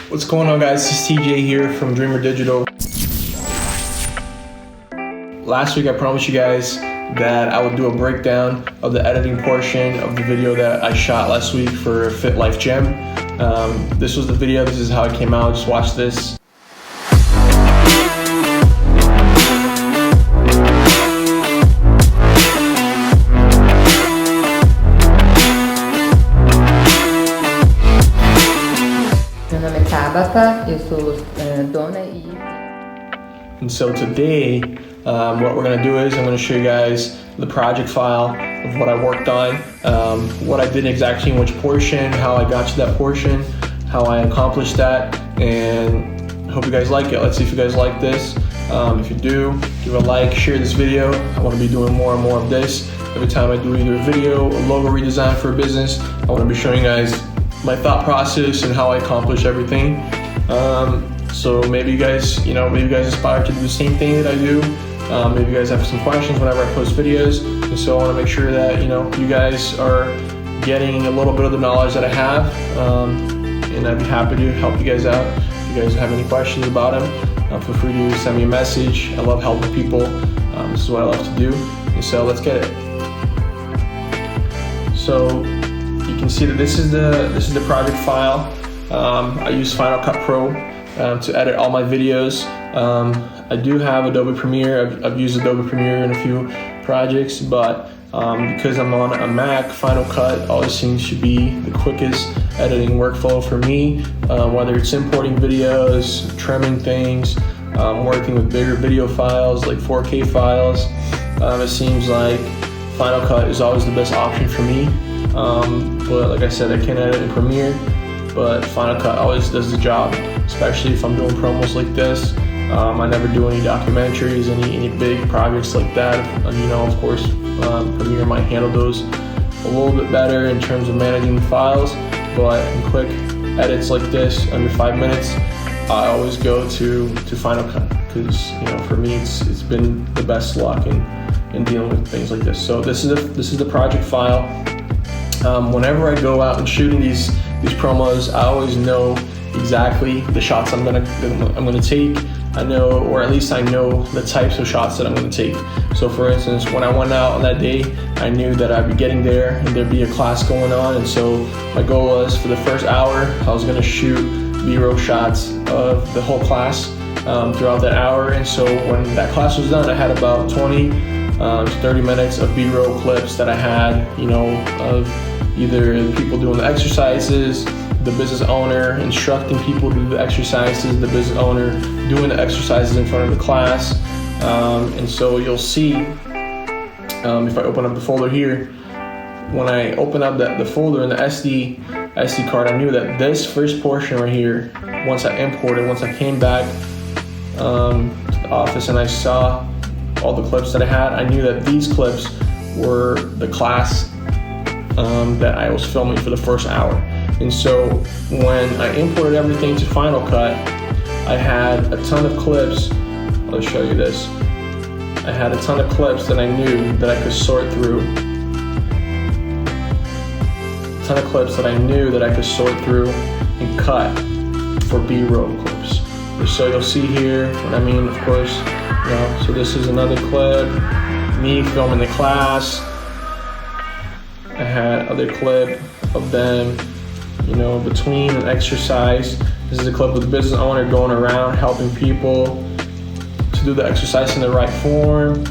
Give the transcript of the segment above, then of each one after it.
What's going on, guys? This is TJ here from Dreamer Digital. Last week I promised you guys that I would do a breakdown of the editing portion of the video that I shot last week for FitLife Gym. This was the video. This is how it came out. Just watch this. Meu nome é Tabata, eu sou dona e... And so today, what we're going to do is I'm going to show you guys the project file of what I worked on, what I did exactly in which portion, how I got to that portion, how I accomplished that, and I hope you guys like it. Let's see if you guys like this. If you do, give a like, share this video. I want to be doing more and more of this. Every time I do either a video, a logo redesign for a business, I want to be showing you guys my thought process and how I accomplish everything. So maybe you guys, inspired to do the same thing that I do. Maybe you guys have some questions whenever I post videos. And so I want to make sure that, you guys are getting a little bit of the knowledge that I have. And I'd be happy to help you guys out. If you guys have any questions about them, feel free to send me a message. I love helping people. This is what I love to do. And so let's get it. So you can see that this is the project file. I use Final Cut Pro to edit all my videos. I do have Adobe Premiere. I've used Adobe Premiere in a few projects, but because I'm on a Mac, Final Cut always seems to be the quickest editing workflow for me, whether it's importing videos, trimming things, working with bigger video files like 4K files. It seems like Final Cut is always the best option for me. But like I said, I can edit in Premiere, but Final Cut always does the job, especially if I'm doing promos like this. I never do any documentaries, any big projects like that. And of course, Premiere might handle those a little bit better in terms of managing the files, but in quick edits like this, under 5 minutes, I always go to Final Cut, because for me it's been the best luck in dealing with things like this. So this is the project file. Whenever I go out and shooting these promos, I always know exactly the shots I'm gonna take. I know, or at least I know the types of shots that I'm gonna take. So for instance, when I went out on that day, I knew that I'd be getting there and there'd be a class going on. And so my goal was, for the first hour, I was gonna shoot B-roll shots of the whole class throughout that hour. And so when that class was done, I had about 20 to 30 minutes of B-roll clips that I had, of either people doing the exercises, the business owner instructing people to do the exercises, the business owner doing the exercises in front of the class. And so you'll see, if I open up the folder here, when I open up the folder in the SD card, I knew that this first portion right here, once I came back to the office and I saw all the clips that I had, I knew that these clips were the class that I was filming for the first hour. And so when I imported everything to Final Cut, I had a ton of clips. I'll show you this. I had a ton of clips that I knew that I could sort through. A ton of clips that I knew that I could sort through and cut for B-roll clips. So you'll see here what I mean, of course. So this is another clip, me filming the class. I had other clip of them, between an exercise. This is a clip of the business owner going around helping people to do the exercise in the right form.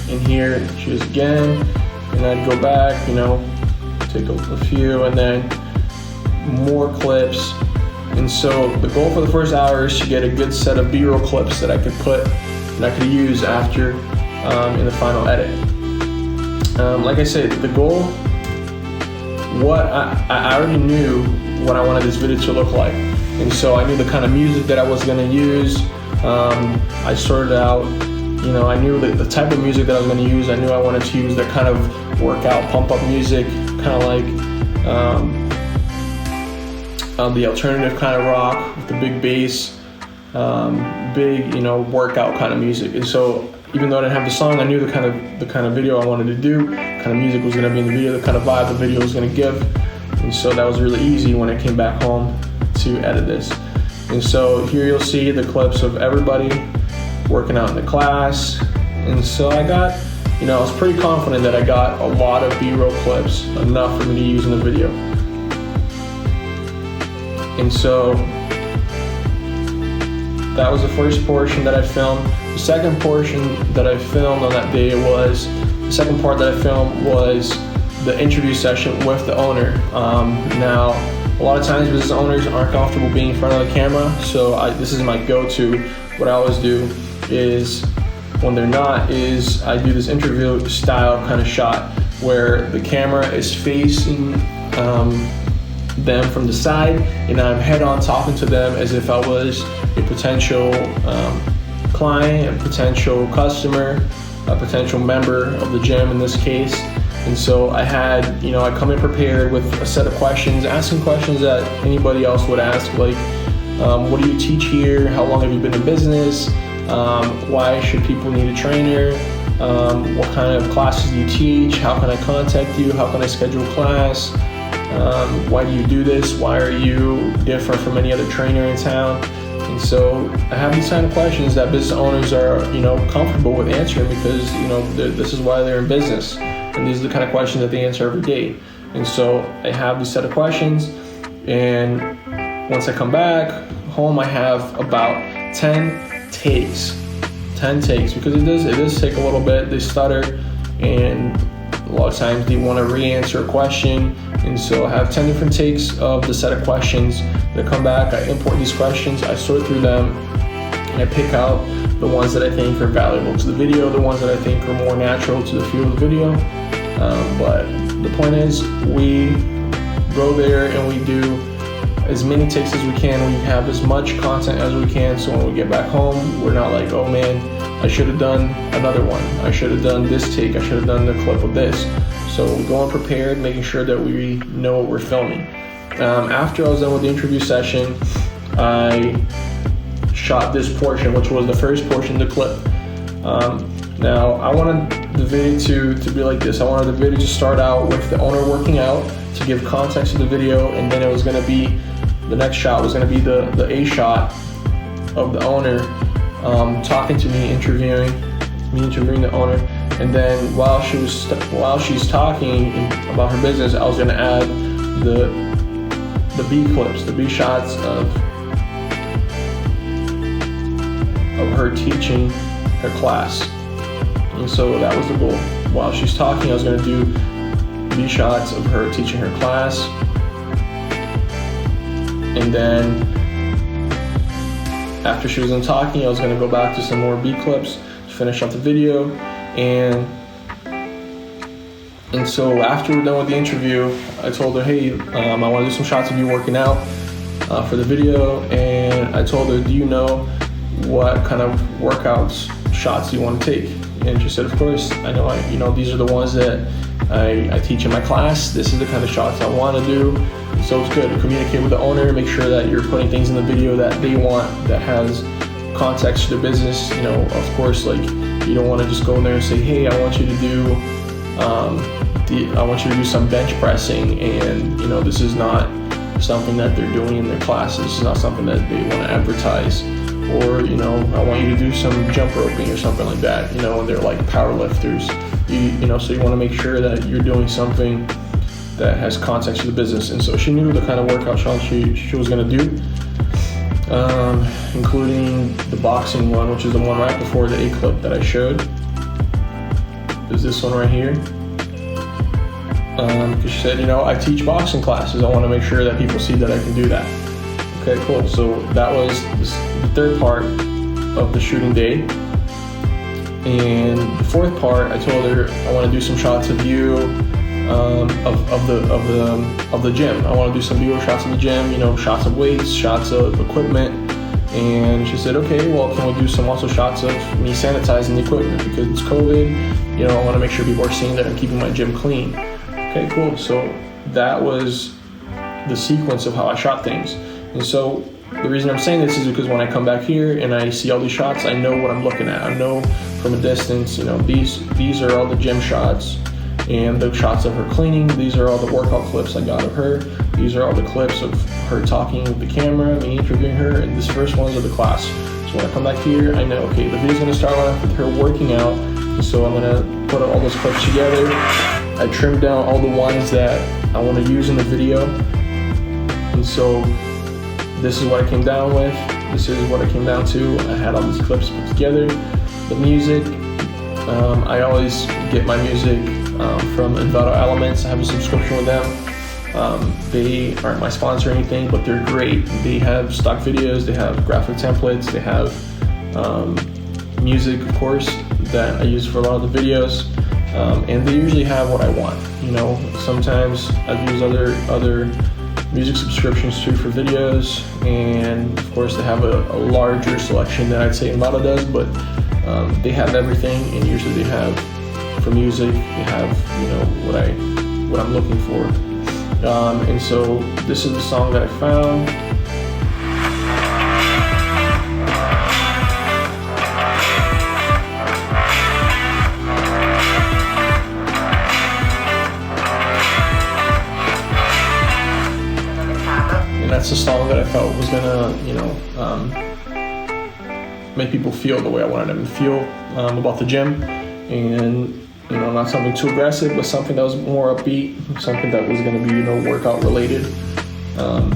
And here she is again, and I'd go back, take a few, and then more clips. And so the goal for the first hour is to get a good set of B-roll clips that I could put and I could use after in the final edit. Like I said, the goal, I already knew what I wanted this video to look like. And so I knew the kind of music that I was gonna use. I sorted out, I knew the type of music that I was gonna use. I knew I wanted to use that kind of workout, pump up music, kind of like the alternative kind of rock with the big bass, big, workout kind of music. And so even though I didn't have the song, I knew the kind of video I wanted to do, the kind of music was going to be in the video, the kind of vibe the video was going to give. And so that was really easy when I came back home to edit this. And so here you'll see the clips of everybody working out in the class. And so I got, I was pretty confident that I got a lot of B-roll clips, enough for me to use in the video. And so that was the first portion that I filmed. The second portion that I filmed on that day was, the second part that I filmed was the interview session with the owner. Now, a lot of times business owners aren't comfortable being in front of the camera, so this is my go-to. What I always do is, when they're not, is I do this interview style kind of shot where the camera is facing them from the side, and I'm head on talking to them as if I was a potential client, a potential customer, a potential member of the gym in this case. And so I had, I come in prepared with a set of questions, asking questions that anybody else would ask, like, what do you teach here? How long have you been in business? Why should people need a trainer? What kind of classes do you teach? How can I contact you? How can I schedule a class? Why do you do this? Why are you different from any other trainer in town? And so I have these kind of questions that business owners are, comfortable with answering because, this is why they're in business. And these are the kind of questions that they answer every day. And so I have these set of questions, and once I come back home, I have about 10 takes, because it does take a little bit. They stutter, and a lot of times they want to re-answer a question. And so I have 10 different takes of the set of questions. They come back, I import these questions, I sort through them, and I pick out the ones that I think are valuable to the video, the ones that I think are more natural to the feel of the video. But the point is, we go there and we do as many takes as we can. We have as much content as we can, so when we get back home, we're not like, oh man, I should have done another one. I should have done this take. I should have done the clip of this. So we go unprepared, making sure that we know what we're filming. After I was done with the interview session, I shot this portion, which was the first portion of the clip. Now, I wanted the video to be like this. I wanted the video to start out with the owner working out to give context to the video, and then it was going to be, the next shot was going to be the A shot of the owner talking to me, interviewing the owner. And then while she's talking about her business, I was going to add the B clips, the B shots of her teaching her class. And so that was the goal. While she's talking, I was going to do B shots of her teaching her class. And then after she was done talking, I was going to go back to some more B clips to finish up the video. And so after we're done with the interview, I told her, hey, I want to do some shots of you working out for the video. And I told her, do you know what kind of workouts, shots you want to take? And she said, of course, I know, these are the ones that I teach in my class. This is the kind of shots I want to do. And so it's good to communicate with the owner, make sure that you're putting things in the video that they want, that has context to their business. Of course, like, you don't want to just go in there and say, hey, I want you to do some bench pressing, and this is not something that they're doing in their classes. This is not something that they want to advertise. Or, I want you to do some jump roping or something like that, and they're like power lifters. So you want to make sure that you're doing something that has context to the business. And so she knew the kind of workout shots she was going to do, including the boxing one, which is the one right before the A clip that I showed. There's this one right here. Because she said, I teach boxing classes. I want to make sure that people see that I can do that. Okay, cool. So that was the third part of the shooting day. And the fourth part, I told her I want to do some shots of you, of the gym. I want to do some B-roll shots of the gym. Shots of weights, shots of equipment. And she said, okay, well, can we do some also shots of me sanitizing the equipment because it's COVID. I want to make sure people are seeing that I'm keeping my gym clean. Okay, cool. So that was the sequence of how I shot things. And so the reason I'm saying this is because when I come back here and I see all these shots, I know what I'm looking at. I know from a distance, these are all the gym shots. and the shots of her cleaning. These are all the workout clips I got of her. These are all the clips of her talking with the camera, me interviewing her, and this first one's of the class. So when I come back here, I know, okay, the video's gonna start off with her working out, and so I'm gonna put all those clips together. I trimmed down all the ones that I wanna use in the video, and so this is what I came down with. This is what I came down to. I had all these clips put together. The music, I always get my music from Envato Elements. I have a subscription with them. They aren't my sponsor or anything, but they're great. They have stock videos, they have graphic templates, they have music, of course, that I use for a lot of the videos. And they usually have what I want. You know, sometimes I've used other music subscriptions too for videos, and of course they have a larger selection than I'd say Envato does, but they have everything, and usually they have for music, they have, you know, what I'm looking for. And so this is the song that I found. And that's the song that I felt was gonna, you know, make people feel the way I wanted them to feel about the gym. And, you know, not something too aggressive, but something that was more upbeat, something that was gonna be, you know, workout related, and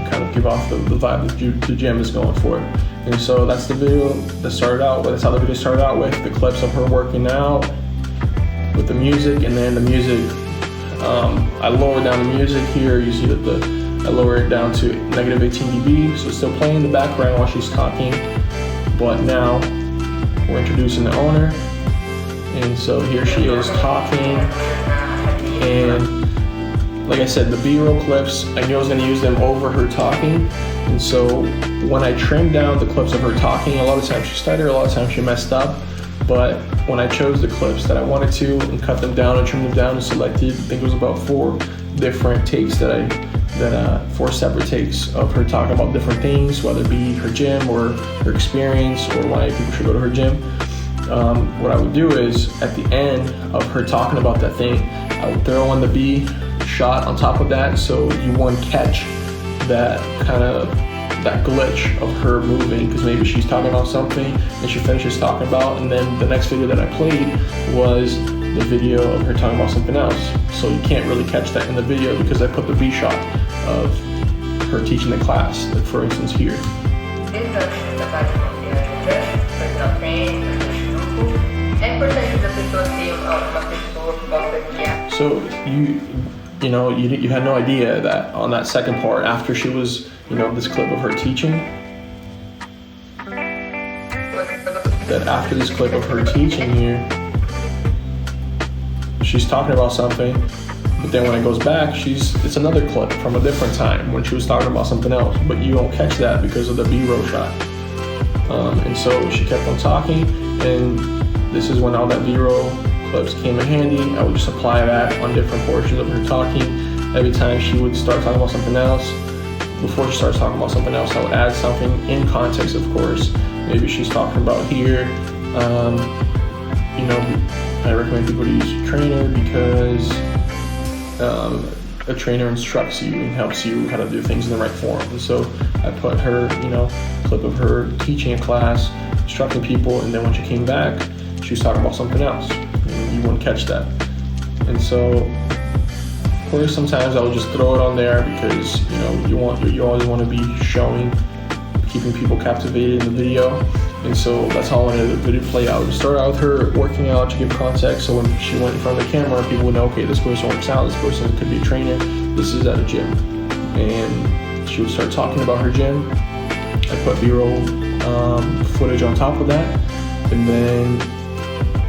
kind of give off the vibe that the gym is going for. And so that's the video that started out with, that's how the video started out with, the clips of her working out with the music, and then the music, I lowered down the music here. You see that I lowered it down to -18 dB, so it's still playing in the background while she's talking, but now we're introducing the owner. And so here she is talking, and like I said, the B-roll clips, I knew I was going to use them over her talking. And so when I trimmed down the clips of her talking, a lot of times she stuttered, a lot of times she messed up. But when I chose the clips that I wanted to and cut them down and trimmed them down and selected, I think it was about 4 different takes that 4 separate takes of her talking about different things, whether it be her gym or her experience or why people should go to her gym. What I would do is at the end of her talking about that thing, I would throw in the B shot on top of that, so you wouldn't catch that that glitch of her moving, because maybe she's talking about something and she finishes talking about, and then the next video that I played was the video of her talking about something else. So you can't really catch that in the video because I put the B shot of her teaching the class, like for instance here. So you know, you had no idea that on that second part, after she was, you know, this clip of her teaching, that after this clip of her teaching here, she's talking about something, but then when it goes back, it's another clip from a different time when she was talking about something else, but you don't catch that because of the B-roll shot. And so she kept on talking, and this is when all that B-roll clips came in handy. I would just apply that on different portions of her talking. Every time she would start talking about something else, before she starts talking about something else, I would add something in context, of course. Maybe she's talking about here, you know, I recommend people to use a trainer because a trainer instructs you and helps you how to do things in the right form. And so I put her, you know, clip of her teaching a class, instructing people, and then when she came back, she was talking about something else. And you wouldn't catch that. And so, of course, sometimes I would just throw it on there because, you know, you always want to be showing, keeping people captivated in the video. And so that's how I wanted the video to play out. We started out with her working out to give context, so when she went in front of the camera, people would know, okay, this person works out, this person could be a trainer, this is at a gym. And she would start talking about her gym. I put B-roll footage on top of that, and then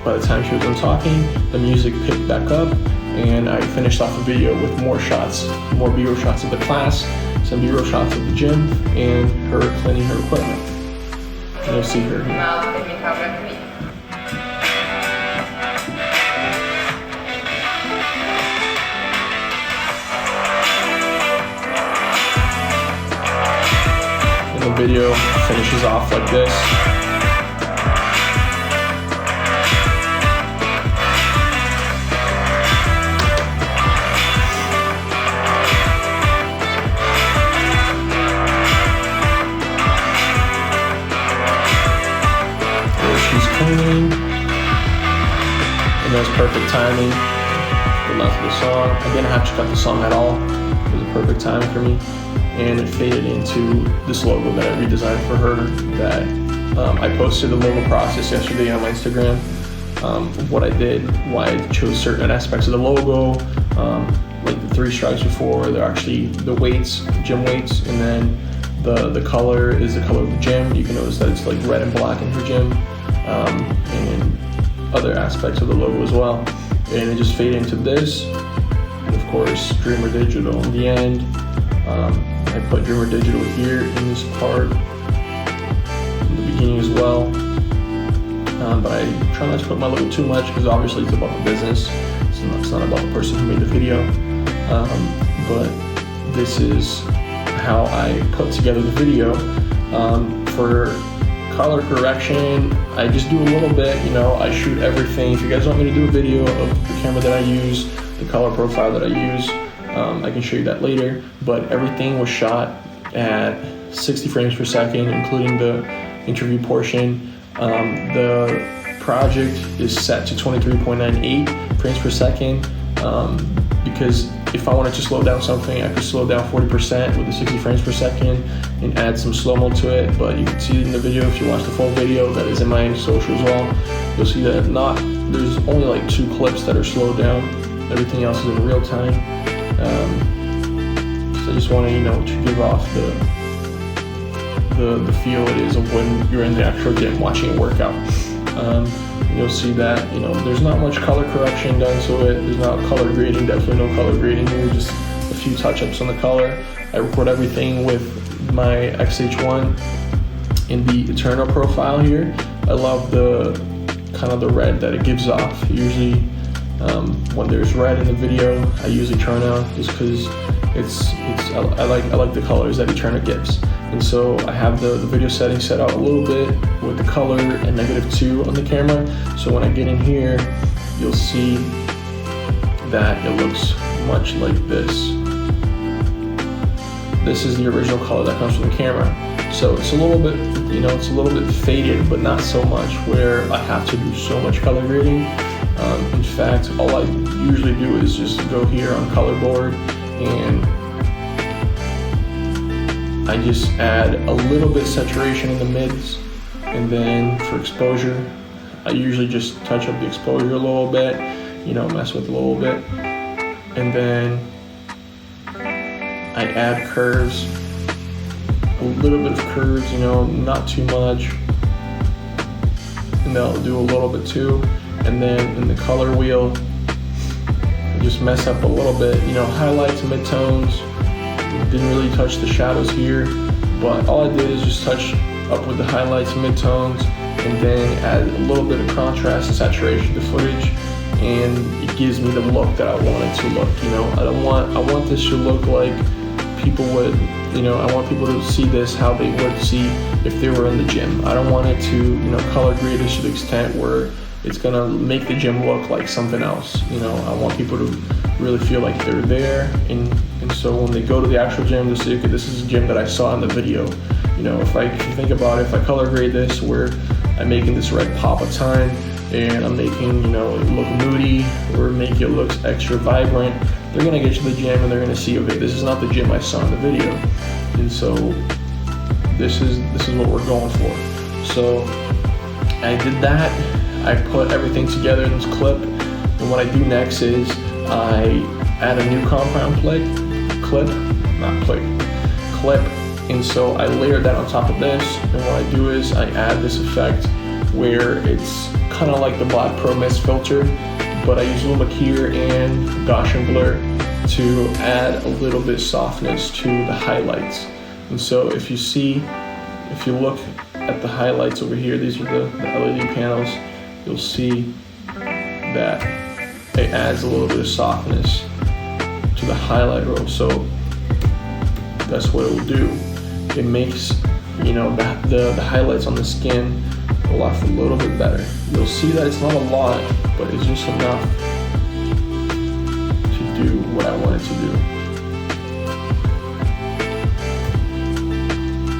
by the time she was done talking, the music picked back up, and I finished off the video with more shots, more B-roll shots of the class, some B-roll shots of the gym, and her cleaning her equipment. And you'll see her here. And the video finishes off like this. was perfect timing. The length of the song. I didn't have to cut the song at all. It was a perfect timing for me. And it faded into this logo that I redesigned for her that I posted the logo process yesterday on my Instagram. What I did, why I chose certain aspects of the logo, like the 3 stripes before, they're actually the weights, gym weights, and then the color is the color of the gym. You can notice that it's like red and black in her gym, and other aspects of the logo as well. And it just faded into this, and of course Dreamer Digital in the end. I put Dreamer Digital here in this part in the beginning as well, but I try not to put my logo too much because obviously it's about the business. It's not about the person who made the video. But this is how I put together the video. For color correction, I just do a little bit. I shoot everything. If you guys want me to do a video of the camera that I use, the color profile that I use, I can show you that later, but everything was shot at 60 frames per second, including the interview portion. The project is set to 23.98 frames per second, because if I wanted to slow down something, I could slow down 40% with the 60 frames per second and add some slow-mo to it. But you can see in the video, if you watch the full video that is in my social as well, you'll see that there's only like 2 clips that are slowed down. Everything else is in real time. So I just want to give off the feel it is of when you're in the actual gym watching it work out. You'll see that there's not much color correction done to it. There's not color grading, definitely no color grading here, just a few touch-ups on the color. I record everything with my XH1 in the Eternal profile here. I love the kind of the red that it gives off. Usually when there's red in the video, I usually turn on just because I like the colors that Eternal gives. And so I have the video settings set out a little bit with the color and -2 on the camera. So when I get in here, you'll see that it looks much like this. This is the original color that comes from the camera. So it's a little bit, it's a little bit faded, but not so much where I have to do so much color grading. In fact, all I usually do is just go here on color board and I just add a little bit of saturation in the mids, and then for exposure, I usually just touch up the exposure a little bit, mess with it a little bit, and then I add curves, a little bit of curves, not too much, and I'll do a little bit too, and then in the color wheel, I just mess up a little bit, highlights, midtones. Didn't really touch the shadows here, but all I did is just touch up with the highlights and midtones, and then add a little bit of contrast and saturation to footage, and it gives me the look that I want it to look. I want this to look like people would, I want people to see this how they would see if they were in the gym. I don't want it to, color grade it to the extent where it's gonna make the gym look like something else. I want people to really feel like they're there, and so when they go to the actual gym, they'll say, okay, this is a gym that I saw in the video. If you think about it, if I color grade this where I'm making this red pop a ton, and I'm making, it look moody, or make it look extra vibrant, they're gonna get to the gym and they're gonna see, okay, this is not the gym I saw in the video. And so this is what we're going for. So I did that. I put everything together in this clip, and what I do next is I add a new compound clip, and so I layer that on top of this, and what I do is I add this effect where it's kind of like the Black Pro Mist filter, but I use Luma here and Gaussian blur to add a little bit of softness to the highlights. And so if you look at the highlights over here, these are the LED panels, you'll see that it adds a little bit of softness to the highlight row. So that's what it will do. It makes, the highlights on the skin go off a little bit better. You'll see that it's not a lot, but it's just enough to do what I want it to do.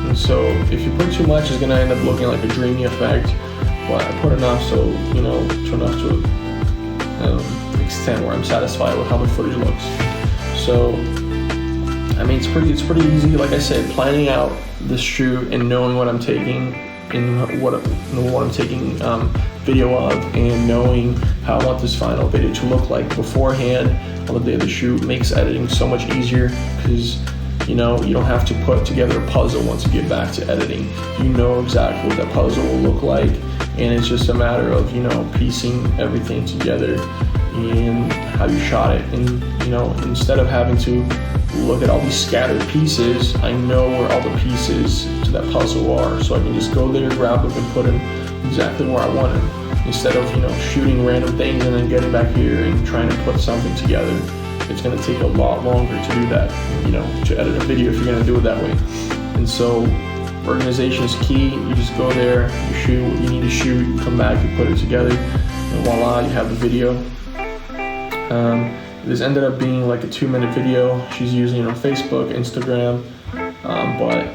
And so if you put too much, it's gonna end up looking like a dreamy effect, but I put enough so, to enough to extent where I'm satisfied with how the footage looks. So, I mean, it's pretty easy. Like I said, planning out the shoot and knowing what I'm taking and what I'm taking video of, and knowing how I want this final video to look like beforehand on the day of the shoot makes editing so much easier, because you don't have to put together a puzzle once you get back to editing. You know exactly what that puzzle will look like, and it's just a matter of piecing everything together and how you shot it. And instead of having to look at all these scattered pieces, I know where all the pieces to that puzzle are, so I can just go there, grab them, and put them exactly where I want them, instead of shooting random things and then getting back here and trying to put something together. It's going to take a lot longer to do that, to edit a video if you're going to do it that way. And so organization is key. You just go there, you shoot what you need to shoot, you come back, you put it together, and voila, you have the video. This ended up being like a 2-minute video. She's using it on Facebook, Instagram, but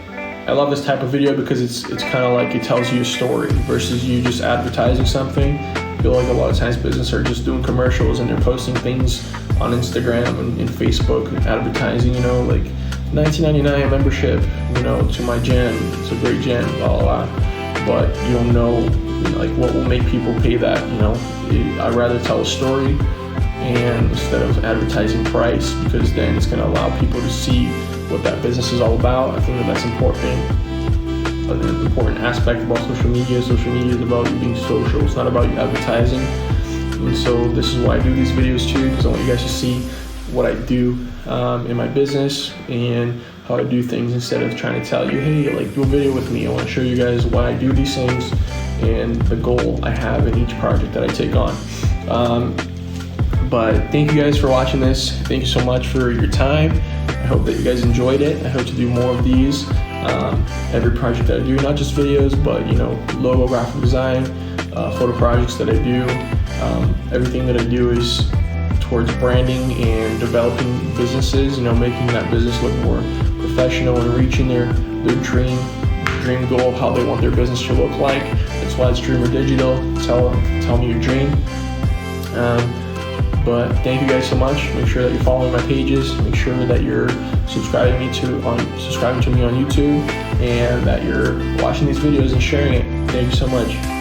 I love this type of video because it's kind of like it tells you a story versus you just advertising something. I feel like a lot of times businesses are just doing commercials and they're posting things on Instagram and Facebook advertising, like $19.99 membership, to my gym. It's a great gym, blah, blah, blah. But you don't know, like, what will make people pay that, I'd rather tell a story and instead of advertising price, because then it's going to allow people to see what that business is all about. I think that's important. An important aspect about social media. Social media is about you being social. It's not about you advertising. And so this is why I do these videos too, because I want you guys to see what I do in my business and how I do things, instead of trying to tell you, hey, like, do a video with me. I want to show you guys why I do these things and the goal I have in each project that I take on. But thank you guys for watching this. Thank you so much for your time. I hope that you guys enjoyed it. I hope to do more of these. Every project that I do, not just videos, but logo, graphic design, photo projects that I do. Everything that I do is towards branding and developing businesses, making that business look more professional and reaching their dream goal of how they want their business to look like. That's why it's Dreamer Digital. Tell me your dream. But thank you guys so much. Make sure that you're following my pages. Make sure that you're subscribing to me on YouTube, and that you're watching these videos and sharing it. Thank you so much.